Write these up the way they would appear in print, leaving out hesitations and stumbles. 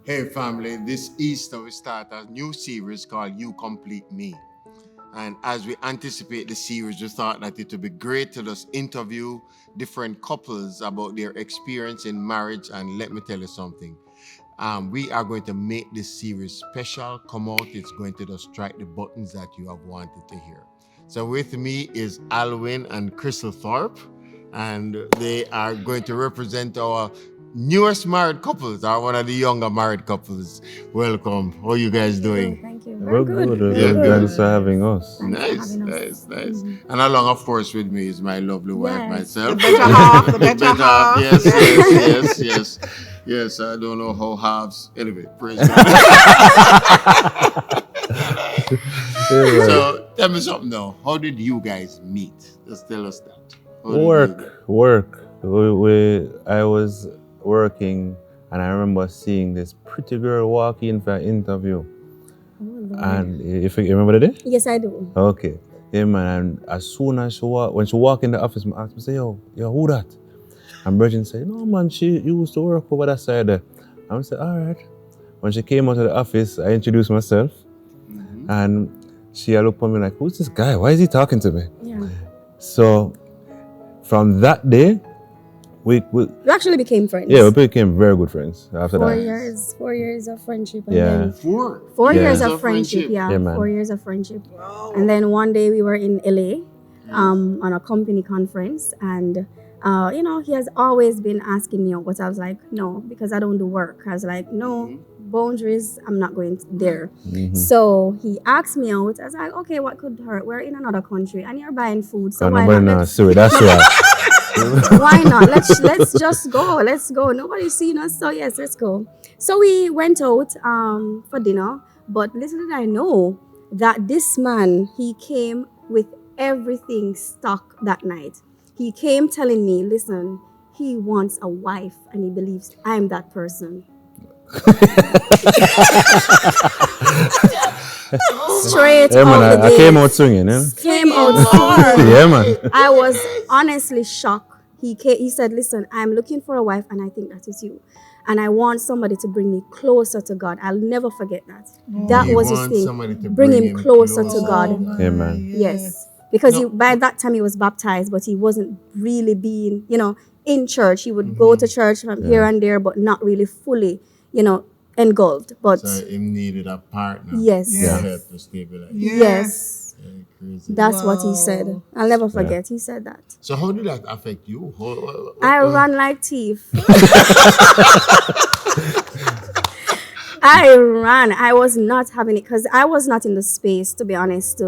Hey family, this Easter we start a new series called You Complete Me. And as we anticipate the series, we thought that it would be great to just interview different couples about their experience in marriage. And let me tell you something. We are going to make this series special. Come out, it's going to just strike the buttons that you have wanted to hear. So with me is Alwaine and Krystle Thorpe, and they are going to represent our newest married couples, or one of the younger married couples. Welcome. How are you guys doing? Thank you. We're Very good. good. Yeah, good. Thanks for having us. Thanks for Nice, having us. nice. And along, of course, with me is my lovely wife, Yes. myself. The better half. Yes, I don't know how halves. Anyway, praise God. So tell me something now. How did you guys meet? Just tell us that. Work. I was working, and I remember seeing this pretty girl walk in for an interview. Oh, Lord. And if you remember the day? Yes, I do. Okay. Yeah, man. And as soon as when she walked in the office, I asked me, say, yo, who that? And Virgin said, no, man, she used to work over that side there. I said, all right. When she came out of the office, I introduced myself. Mm-hmm. And she looked at me like, who's this guy? Why is he talking to me? Yeah. So from that day, we actually became friends. Yeah, we became very good friends after Four that. 4 years of friendship. And Yeah. then Four years Yeah. of friendship. Yeah, Yeah, man. 4 years of friendship. Wow. And then one day we were in LA on a company conference, and he has always been asking me out, but I was like, no, because I don't do work. I was like, no, boundaries, I'm not going there. Mm-hmm. So he asked me out. I was like, okay, what could hurt? We're in another country and you're buying food, so why Nobody not? knows. Sorry, that's right. Why not? Let's just go. Let's go. Nobody's seen us, so yes, let's go. So we went out for dinner, but little did I know that this man, he came with everything stock that night. He came telling me, listen, he wants a wife and he believes I'm that person. Straight Yeah, man, out the I gate. came out swinging, yeah? Came out swinging. Yeah, man. I was honestly shocked. He said, listen, I'm looking for a wife and I think that is you. And I want somebody to bring me closer to God. I'll never forget that. That was his thing. Bring him closer to God. Yeah, man. Yes. Because by that time he was baptized, but he wasn't really being, in church. He would go to church from here and there, but not really fully, engulfed. But So he needed a partner. Yes. To Yes. help to stabilize. yes. Yeah, crazy. That's what he said. I'll never forget. He said that. So how did that affect you? I ran like thief. I ran. I was not having it because I was not in the space, to be honest.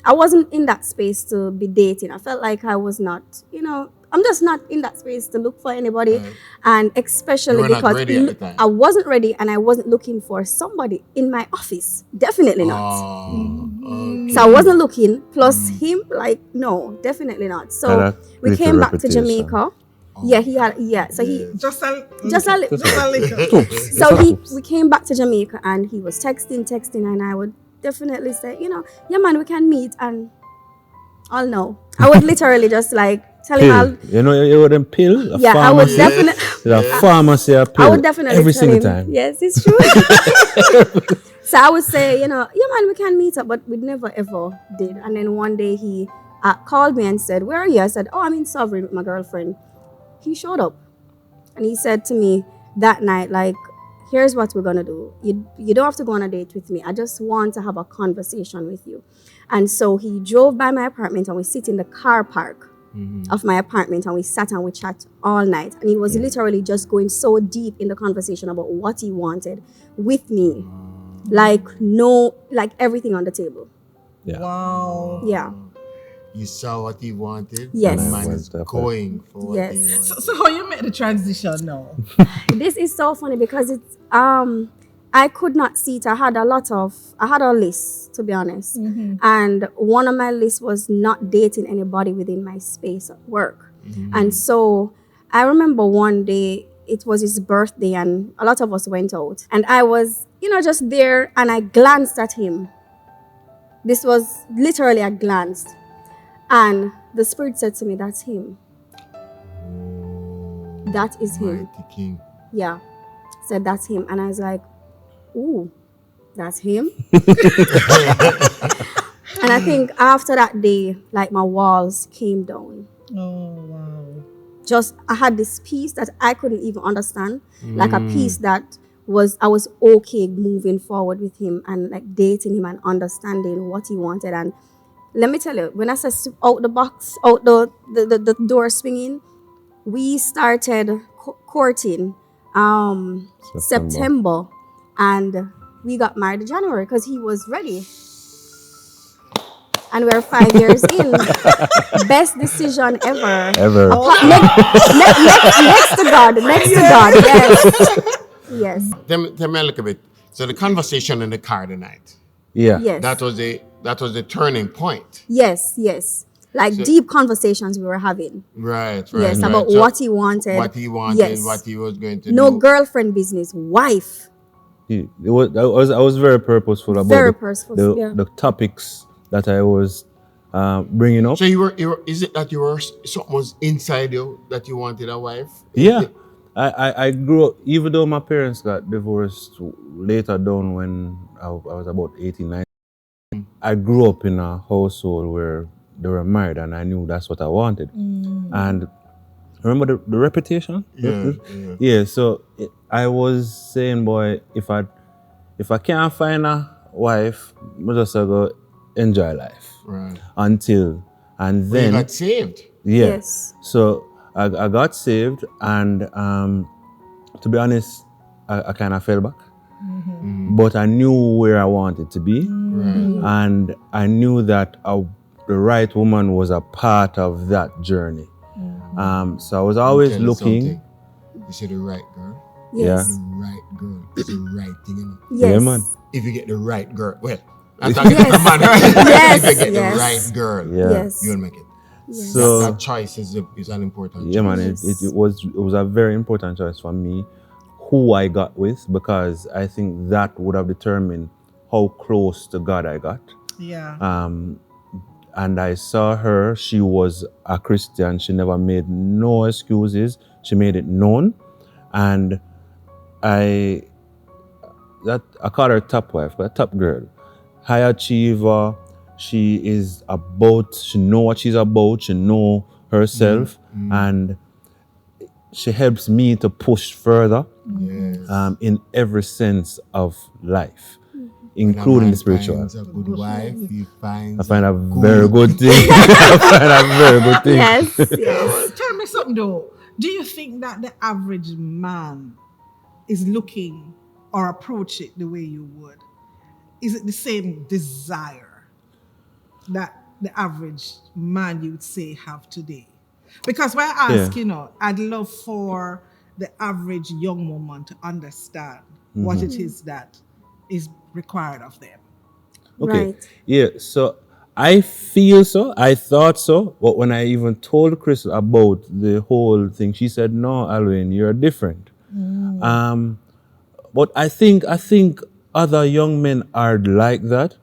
I wasn't in that space to be dating. I felt like I was not, I'm just not in that space to look for anybody. Right. And especially You were not because ready at the time. I wasn't ready and I wasn't looking for somebody in my office. Definitely not. Oh, okay. So I wasn't looking. Plus him, no, definitely not. So Had we little came back to reputation. Jamaica. Yeah, he had. Yeah, so he Just a little. So we came back to Jamaica and he was texting, and I would definitely say, yeah, man, we can meet, and I'll know. I would literally just like tell him, Pill. You would them pill? A yeah, I would pharmacy? definitely. A pharmacy, a pill. I would definitely every tell single him, time. yes, it's true. So I would say, yeah, man, we can meet up, but we never ever did. And then one day he called me and said, where are you? I said, I'm in Sovereign with my girlfriend. He showed up and he said to me that night, like, here's what we're gonna do. You don't have to go on a date with me. I just want to have a conversation with you. And so he drove by my apartment and we sit in the car park of my apartment and we sat and we chat all night. And he was literally just going so deep in the conversation about what he wanted with me. Like everything on the table. Yeah. Wow. Yeah. You saw what he wanted. Yes. And the man Yes. is going for what Yes. he wanted. So how you make the transition now? This is so funny because it's I could not see it. I had a list, to be honest. And one of my lists was not dating anybody within my space at work. And so I remember one day it was his birthday and a lot of us went out. And I was, just there and I glanced at him. This was literally a glance. And the spirit said to me, that's him. That is him. Mighty King. Yeah. Said that's him. And I was like, ooh, that's him. And I think after that day, like my walls came down. Oh, wow. Just I had this peace that I couldn't even understand, like a peace that I was okay moving forward with him and like dating him and understanding what he wanted. And let me tell you, when I said out the box, out the door swinging, we started courting September, and we got married in January because he was ready. And we're 5 years in. Best decision ever. Next to God. Yes. Tell me a little bit. So the conversation in the car tonight. Yeah. Yes. That was the turning point. Yes. Like deep conversations we were having. Right. Yes, right. about So what he wanted. what he wanted, Yes. what he was going to No do. girlfriend business, wife. I was very purposeful about Very purposeful, yeah. the topics that I was bringing up. So you were is it that you were something was inside you that you wanted a wife? Yeah. I grew up, even though my parents got divorced later down when I was about 18, 19, I grew up in a household where they were married and I knew that's what I wanted. And remember the reputation? Yeah, so I was saying, boy, if I can't find a wife, I just go enjoy life. Right. And You then got saved. yeah. Yes. So I got saved, and to be honest, I kind of fell back. But I knew where I wanted to be, Right. and I knew that the right woman was a part of that journey. So I was always Tell you looking. something. You see the right girl. Yes. The right girl is the right thing, you know. Yes. Yeah, man. If you get the right girl, well, I'm talking Yes. to man, right? Yes, If you get yes. the right girl, Yeah. Yes. you'll make it. Yes. So That choice is an important yeah, choice. man, it was a very important choice for me who I got with, because I think that would have determined how close to God I got. Yeah. And I saw her, she was a Christian, she never made no excuses, she made it known. And I call her top wife, but top girl, high achiever. She know what she's about, she know herself, and she helps me to push further Yes. in every sense of life, When a including man the spiritual. finds a good wife, he finds I find a good- very good thing. I find a very good thing. Yes. Tell me something though. Do you think that the average man is looking or approach it the way you would? Is it the same desire that the average man you would say have today? Because when I ask, I'd love for the average young woman to understand what it is that is required of them. Okay. Right. Yeah. So I feel so. I thought so. But when I even told Krystle about the whole thing, she said, "No, Alwaine, you're different." But I think other young men are like that,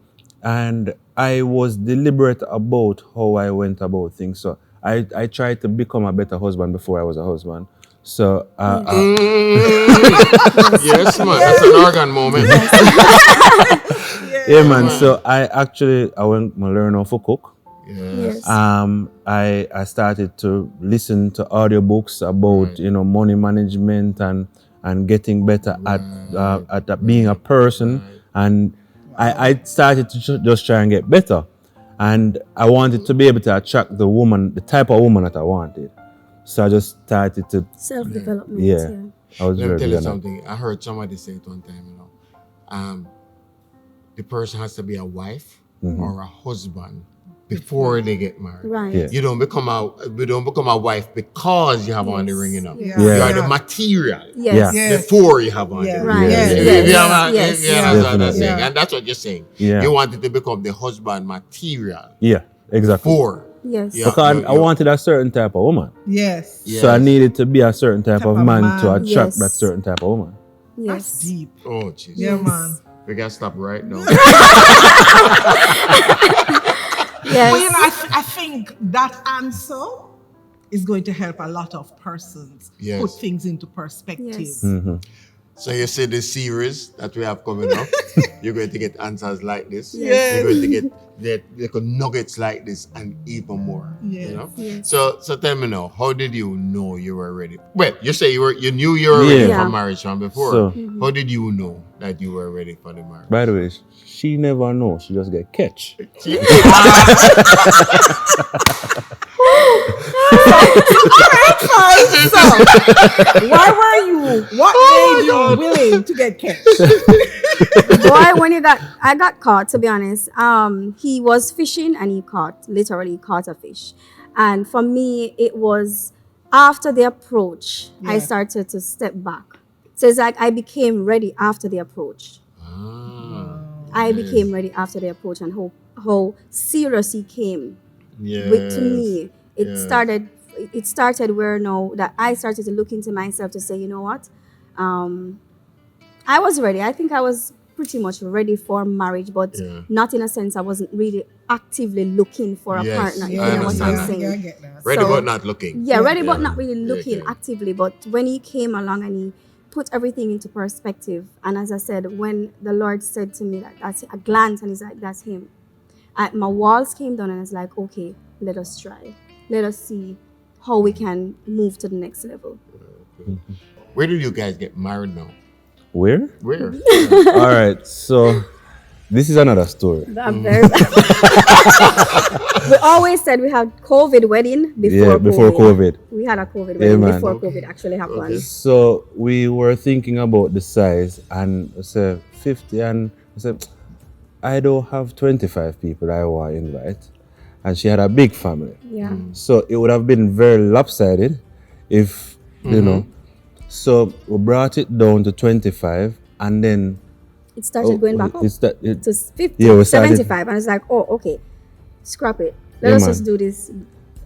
and I was deliberate about how I went about things. So I tried to become a better husband before I was a husband. So Yes, man. That's an organ moment. yeah, man. So I went to learn how to cook. Yes. I started to listen to audiobooks about money management and getting better at being a person, and I started to just try and get better, and I wanted to be able to attract the type of woman that I wanted. So I just started to Self-development. yeah. I was Let me very tell good you at that. something. I heard somebody say it one time, the person has to be a wife or a husband before they get married. Right. Yeah. We don't become a wife because you have on the ring, Yeah. Yeah. You are the material Yes. Yeah. before you have on Yeah. the Right. ring. Yes. Yes. You have- Yes. you understand what I'm Definitely. saying? Yeah. And that's what you're saying. Yeah. You wanted to become the husband material Yeah, exactly. before. Yes. Yeah. Because I wanted a certain type of woman. Yes. Yeah. So I Yes. needed to be a certain type of man to man. attract Yes. that certain type of woman. That's Yes. deep. Oh, Jesus. Yeah, man. We gotta stop right now. Yes. Well, I think that answer is going to help a lot of persons Yes. put things into perspective. Yes. So you see the series that we have coming up, you're going to get answers like this. Yes. You're going to get the nuggets like this and even more. Yes. You know? Yes. So tell me now, how did you know you were ready? Well, you say you knew you were ready Yeah. for marriage from before. So- How did you know that you were ready for the marriage? By the way, she never know. She just get catch. So, why were you? What made you willing to get catch? Boy, when I got caught, to be honest. He was fishing and he literally caught a fish. And for me, it was after the approach, I Yeah. started to step back. So it's like I became ready after the approach. I became ready after the approach, and how serious he came to me. It started where now that I started to look into myself to say, you know what? I was ready. I think I was pretty much ready for marriage, but not in a sense I wasn't really actively looking for a Yes, partner. I You know what understand I'm that. saying? Yeah, I get that. Ready So- but not looking. Yeah, ready but Yeah. not really looking Yeah. actively. But when he came along and he put everything into perspective, and as I said, when the Lord said to me that that's a glance, and he's like, that's him. My walls came down, and I was like, okay, let us try. Let us see how we can move to the next level. Where did you guys get married now? Where? Where? All right. So this is another story. I'm very We always said we had COVID wedding before Before COVID. We had a COVID Yeah, wedding man. before COVID actually happened. Okay. So we were thinking about the size, and I said 50, and I said, I don't have 25 people I want to invite. And she had a big family. Yeah. So it would have been very lopsided if, you know. So we brought it down to 25, and then It started going back up to 50, Yeah, we started- 75. And I was like, oh, okay, scrap it. Let Yeah, us man. just do this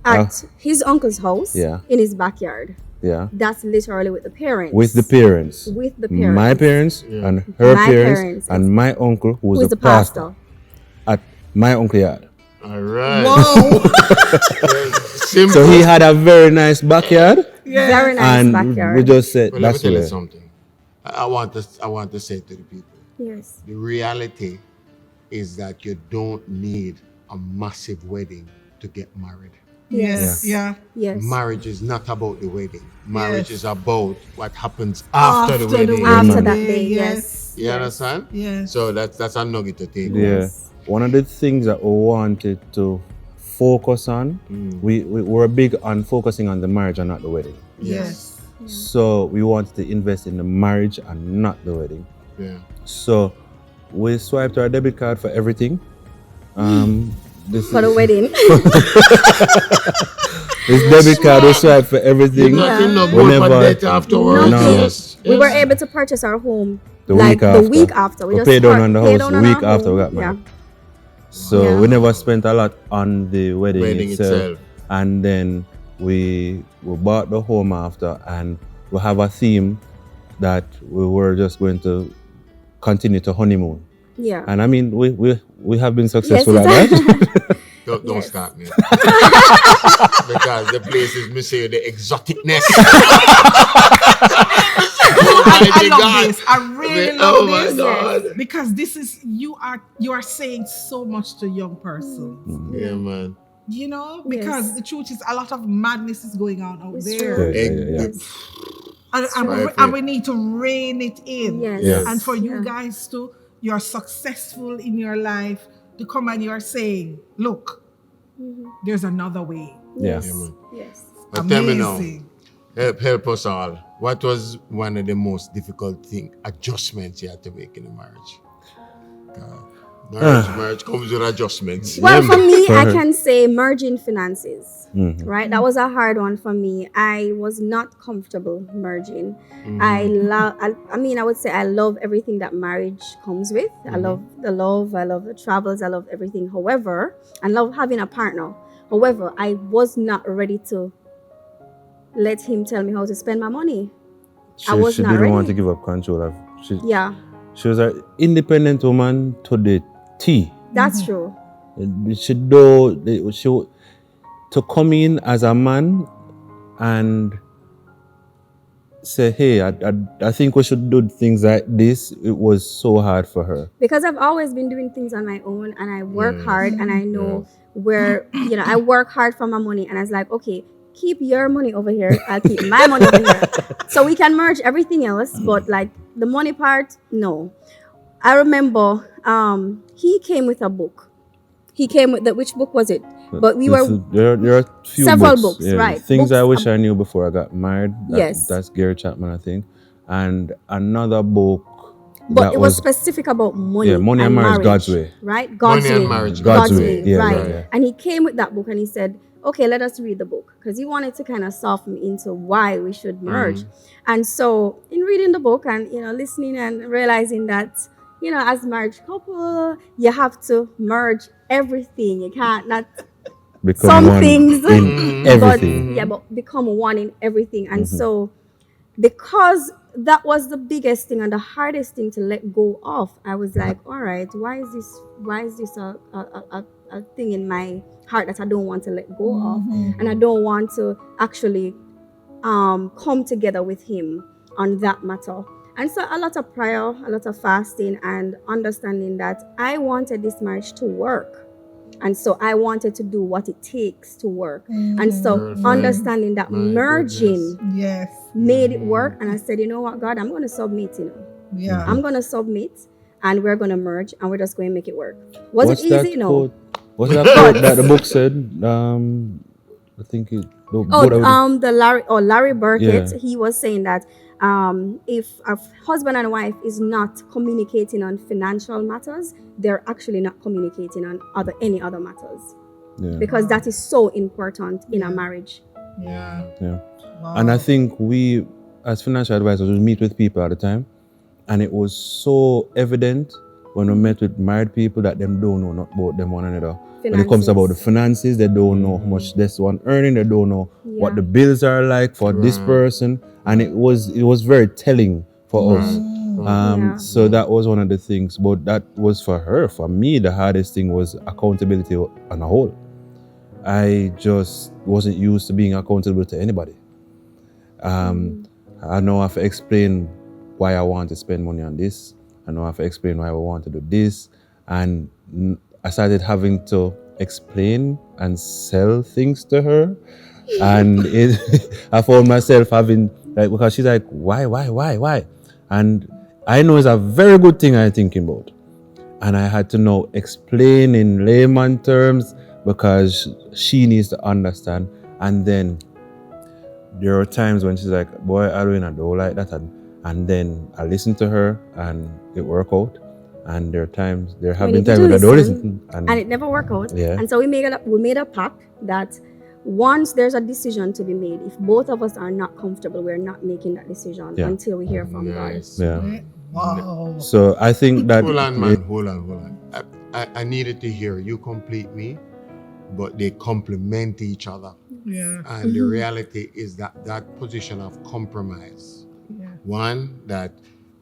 at his uncle's house Yeah. in his backyard. yeah, That's literally with the parents. with the parents. With the parents. My parents and her My parents, parents, and my uncle, who Who was is the the pastor? at my uncle yard. All right. Whoa. Simple. So he had a very nice backyard, Very nice and backyard. we just said, Well, let me that's tell you where. something. I want to say to the people, Yes. the reality is that you don't need a massive wedding to get married. Yes. Yeah. Yes. Marriage is not about the wedding. Marriage Yes. is about what happens after the wedding. After man. that day, Yes. You understand? Yes. So that's a nugget to take. Yeah. Yes. One of the things that we wanted to focus on, we were big on focusing on the marriage and not the wedding. Yes. So we wanted to invest in the marriage and not the wedding. Yeah. So we swiped our debit card for everything. This For the wedding. this debit card we swiped for everything. Nothing no We good for never- debt afterwards. No. Yes. We were able to purchase our home The like week after. the week after. We just paid down on the paid house down the on week our after we home. got married. Yeah. So Yeah. we never spent a lot on the wedding, Wedding itself. itself. And then we bought the home after, and we have a theme that we were just going to continue to honeymoon. Yeah. And I mean, we have been successful Yes, at that. Don't Yes. start me. Because the place is missing the exoticness. I love this. I really love Oh my this. God. Because this is you are saying so much to young persons. Yeah, man. You know, because the truth is a lot of madness is going on out It's there. true. Yeah. Yes. And we need to rein it in. Yes. Yes. And for you Yeah. guys to, you're successful in your life, to come and you're saying, look, there's another way. Yeah. Yeah, man. Yes. But tell me now, Amazing. help us all. What was one of the most difficult adjustments you had to make in a marriage? Marriage comes with adjustments. Well, for me, For I her. can say merging finances. Mhm. Right, that was a hard one for me. I was not comfortable merging. I would say I love everything that marriage comes with. I love the love, I love the travels, I love everything. However, I love having a partner. However, I was not ready to let him tell me how to spend my money. She, I was she not didn't ready. want to give up control of. Yeah, She was an independent woman to the T. that's true. She to come in as a man and say, hey, I think we should do things like this, it was so hard for her. Because I've always been doing things on my own, and I work hard, and I know Yes. where, I work hard for my money, and I was like, okay, keep your money over here, I'll keep my money over here, so we can merge everything else, but like the money part, no. I remember he came with a book. He came with which book was it? But we were There are a few several books, books, right? Things Books I wish I knew before I got married. Yes. That's Gary Chapman, I think. And another book. but that it was specific about money. Yeah, Money and Marriage, God's Way. Right? God's Money and way. Marriage, God's God's Way. way. Yeah, right. yeah. And he came with that book and he said, okay, let us read the book. Because he wanted to kind of soften me into why we should merge. And so in reading the book and, listening and realizing that, as marriage couple, you have to merge everything. You can't not Become some one things, in everything. but become one in everything. And so because that was the biggest thing and the hardest thing to let go of, I was like, all right, why is this a thing in my heart that I don't want to let go of, and I don't want to actually come together with him on that matter. And so a lot of prayer, a lot of fasting, and understanding that I wanted this marriage to work. And so I wanted to do what it takes to work. And so Girlfriend. understanding that My merging Yes. made it work. And I said, you know what, God, I'm going to submit, Yeah. I'm going to submit, and we're going to merge, and we're just going to make it work. Was it easy? No. Quote? What's that quote that the book said? I think it. Larry Burkett, Yeah. he was saying that if a husband and wife is not communicating on financial matters, they're actually not communicating on any other matters, because that is so important in a marriage. Yeah. Yeah. Wow. And I think we, as financial advisors, we meet with people at the time, and it was so evident when we met with married people that them don't know not about them one another. When it comes about the finances, they don't know how much this one earning, they don't know what the bills are like for this person, and it was very telling for us. So that was one of the things, but that was for her. For me, the hardest thing was accountability on a whole. I just wasn't used to being accountable to anybody. I know I have to explain why I want to spend money on this. I know I have to explain why I want to do this. And I started having to explain and sell things to her. And I found myself having, because she's like, why? And I know it's a very good thing I'm thinking about. And I had to now explain in layman terms because she needs to understand. And then there are times when she's like, boy, Alwaine, I don't like that. And then I listen to her and it work out. And there have been times when I don't listen. And it never worked out. Yeah. And so we made a pact that once there's a decision to be made, if both of us are not comfortable, we're not making that decision until we hear from God. Yeah. Wow. So I think that... Hold on, man. Hold on. I needed to hear you complete me, but they complement each other. Yeah. And the reality is that position of compromise. Yeah. One, that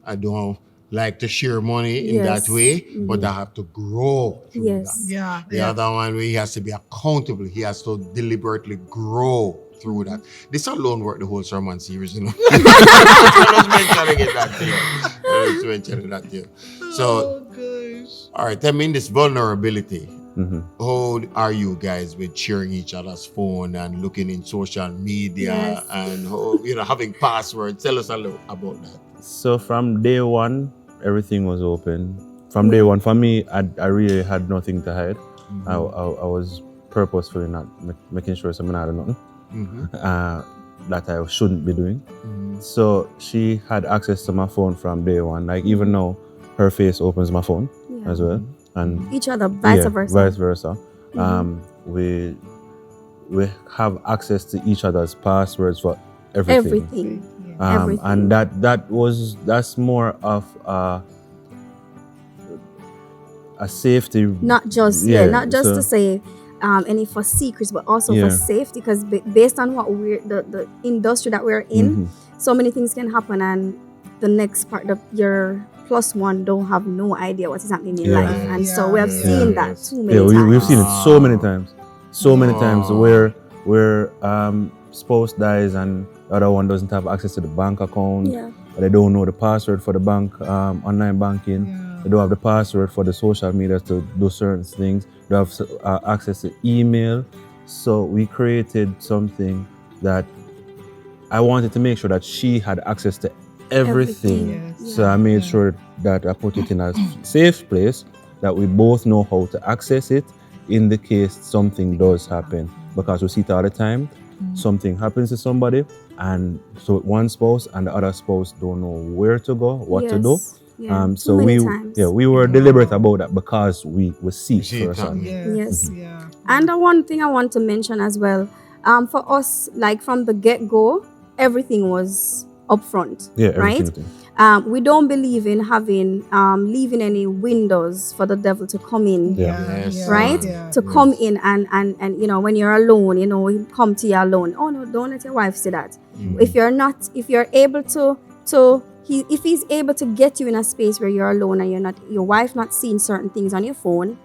I don't like to share money in that way, but I have to grow through that. Yeah. The other one where he has to be accountable. He has to deliberately grow through that. This alone worked the whole sermon series, I was mentioning that to you. So, gosh. all right, I mean this vulnerability. How are you guys with sharing each other's phone and looking in social media and having passwords? Tell us a little about that. So from day one, everything was open. From day one, for me, I really had nothing to hide. I was purposefully not making sure someone had nothing that I shouldn't be doing. So she had access to my phone from day one. Like even now, her face opens my phone as well. And each other, vice versa. We have access to each other's passwords for everything. And that's more of a safety. Not just to say any for secrets, but also for safety, because based on what the industry that we're in, so many things can happen, and the next part of your plus one don't have no idea what is happening in life, and so we have seen that too many times. We've seen it so many times, where spouse dies and The other one doesn't have access to the bank account. Yeah. They don't know the password for the bank, online banking. Yeah. They don't have the password for the social media to do certain things. They have access to email. So we created something that I wanted to make sure that she had access to everything. Yes. So I made Yeah. sure that I put it in a safe place that we both know how to access it in the case something does happen. Because we see it all the time. Something happens to somebody, and so one spouse and the other spouse don't know where to go, what to do. Yes. Yeah. So Too many times. we were deliberate about that because we see it see it firsthand. happening. Yes. Yes. Yeah. And the one thing I want to mention as well, for us, like from the get-go, everything was upfront. Yeah, right? everything. We don't believe in having leaving any windows for the devil to come in. Yes. Right? Yeah. To come in and you know, when you're alone, you know, he come to you alone. Oh no, don't let your wife see that. If you're able to if he's able to get you in a space where you're alone and your wife not seeing certain things on your phone,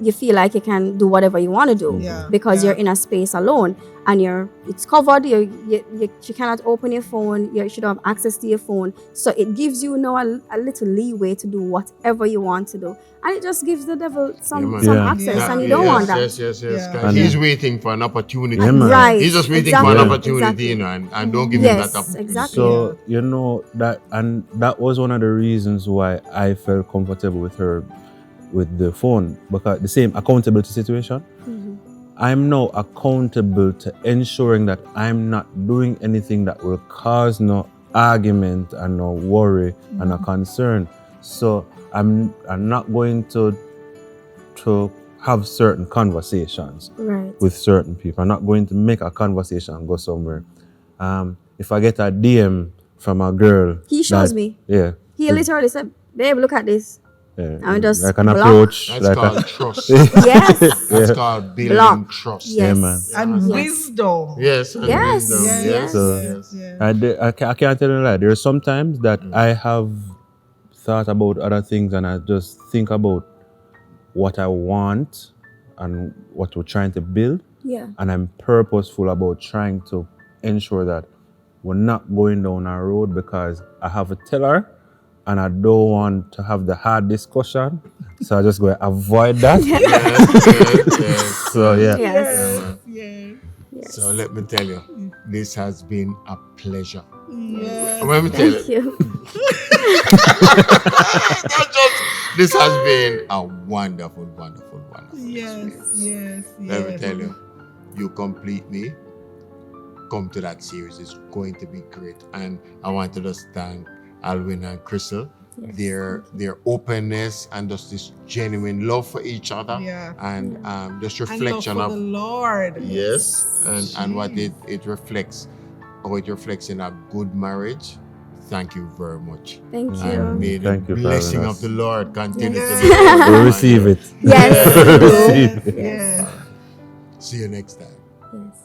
you feel like you can do whatever you want to do Yeah. because Yeah. you're in a space alone and it's covered. You cannot open your phone. You should have access to your phone, so it gives you now a little leeway to do whatever you want to do, and it just gives the devil some Yeah. access, Yeah. and you don't want that. Yes. Yeah. 'Cause he's waiting for an opportunity. Yeah, man. Right. He's just waiting exactly, for an Yeah. opportunity, exactly. you know, and don't give him that Yes, opportunity. exactly. So you know that was one of the reasons why I felt comfortable with her with the phone, because the same accountability situation. I'm now accountable to ensuring that I'm not doing anything that will cause no argument and no worry and a concern. So I'm not going to have certain conversations Right. with certain people. I'm not going to make a conversation and go somewhere. If I get a DM from a girl, He shows that- me. Yeah. He literally said, "Babe, look at this." Yeah, I just like an block. approach. That's like called trust. Yes. That's called building Block. trust. Yes. Yeah, man. And Yes. wisdom. Yes. And Yes. wisdom. Yes. Yes. So- Yes. I can't tell you that. There are some times that I have thought about other things and I just think about what I want and what we're trying to build. Yeah. And I'm purposeful about trying to ensure that we're not going down a road because I have a tell her and I don't want to have the hard discussion. So I just go avoid that. Yes. So yeah. Yes. Yes. So let me tell you, this has been a pleasure. Yes. Let me tell Thank you, you. this has been a wonderful Yes. experience. Yes. Let me Yes. tell you, you complete me. Come to that series. It's going to be great. And I want to just thank Alwaine and Krystle. Yes. Their openness and just this genuine love for each other. Yeah. And just And love reflection for of the Lord. yes, and what Jeez. it reflects, how it reflects in a good marriage. Thank you very much. Thank And you. may the Thank you for blessing having of us. the Lord continue Yes. to be upon We you. receive it. Yes. Receive it. Yes. See you next time. Yes.